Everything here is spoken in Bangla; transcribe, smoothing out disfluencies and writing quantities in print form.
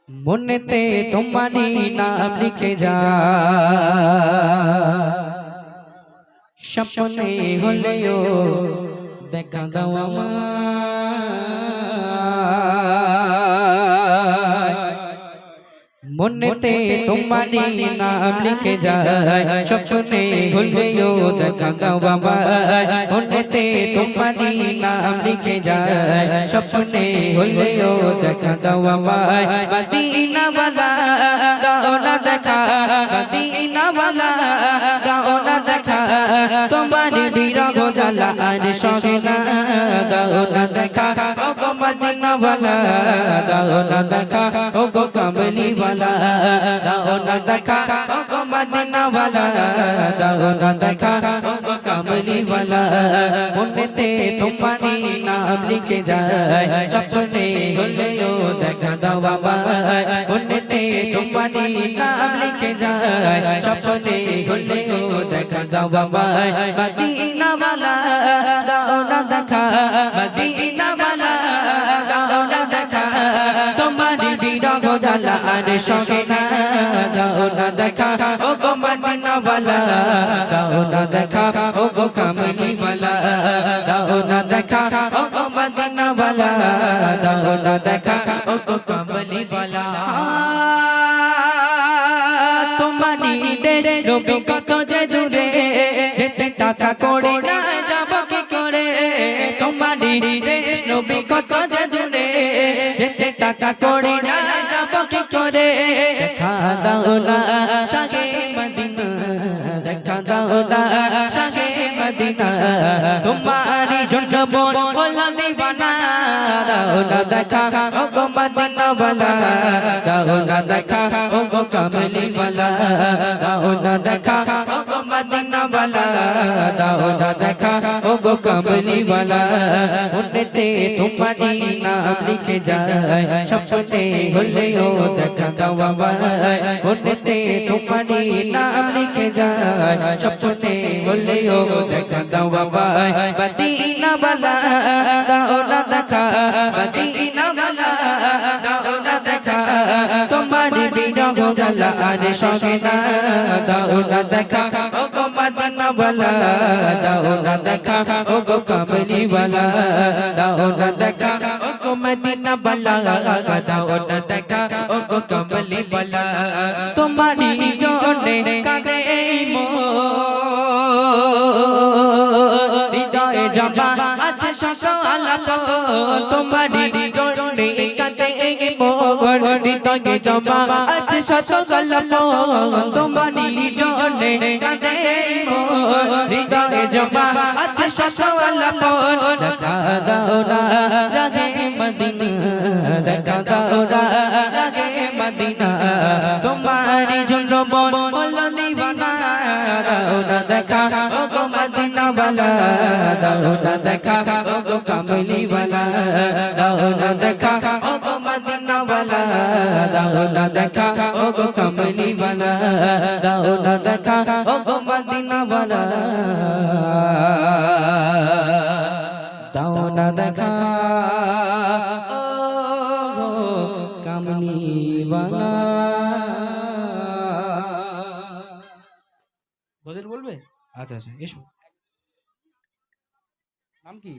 মনেতে তোমারি নাম লিখে যা, স্বপ্নে হলেও দেখা দাও আমায়। মনেতে তোমারি নাম লিখে যায়, স্বপ্নে হলেও দেখা দাও আমায়। মনেতে তোমারি নাম লিখে যায়, স্বপ্নে হলেও দেখা দাও আমায়। মদিনা वाला দাও না দেখা, মদিনা वाला দাও না দেখা, তোমার বিরহ জ্বালা আর সহে না। দাও না দেখা ও গো মদিনা वाला, দাও না দেখা ও গো কামলি वाला, দাও না দেখা ও গো মদিনা वाला, দাও না দেখা ও গো কামলি वाला। মনেতে তোমারি নাম লিখে যায়, স্বপ্নে হলেও দেখা দাও আমায়। মনেতে তোমারি নাম লিখে যায়, স্বপ্নে হলেও দেখা দাও আমায়। মদিনা वाला দাও না দেখা, মদিনা वाला দাও না দেখা, তোমার বিরহ জ্বালা আর সহে না। দাও না দেখা ও গো মদিনা वाला, দাও না দেখা ও গো কামলি वाला, দাও না দেখা ও গো মদিনা वाला, দাও না দেখা ও গো কামলি वाला। তোমারি দেশ নবী কত যে দূরে, যেতে টাকা করে না যাব কি করে। তোমারি দেশ নবী কত যে দূরে, যেতে টাকা করে না যাব কি করে। দেখা দাও না শাহে মদিনা, দেখা দাও না শাহে মদিনা, তোমারি জন্য বল দিবানা। দাও না দেখা ও গো মদিনা वाला, দাও না দেখা ও গো কামলি वाला, দাও না দেখা ও গো মদিনা वाला, দাও না দেখা ও গো কামলি वाला। মনেতে তোমারি নাম লিখে যায়, স্বপ্নে হলেও দেখা দাও আমায়। মনেতে তোমারি নাম লিখে যায়, স্বপ্নে হলেও দেখা দাও আমায়। মদিনা वाला দাও না দেখা, মদিনা वाला দাও না দেখা, তোমার বিরহ জ্বালা আর সহে না। দাও না দেখা ও গো মদিনা वाला, দাও না দেখা ও গো কামলি वाला, দাও না দেখা ও গো মদিনা वाला, দাও না দেখা ও গো কামলি वाला। তোমারি জন্যে কাঁদে এই মন, হৃদয়ে জমা আছে শত আলাপ। তোমারি জন্যে কাঁদে এই মন, হৃদয়ে জমা আছে শত গল্প। তোমারি জন্যে কাঁদে এই মন, হৃদয়ে জমা আছে শত আলাপ। দেখা দাও না রাগে মদিনা, দেখা দাও না রাগে মদিনা, তোমারি জন্য বল দিবানা। দাও না দেখা ও গো মদিনা वाला, দাও না দেখা ও গো কামলি वाला, দাও না দেখা ও গো মদিনা वाला, দাও না দেখা ও গো কামলি वाला, দাও না দেখা ও গো মদিনা वाला, দাও না দেখা ও গো কামলি वाला। গজল বলবে? আচ্ছা আচ্ছা, এসো। নাম কি?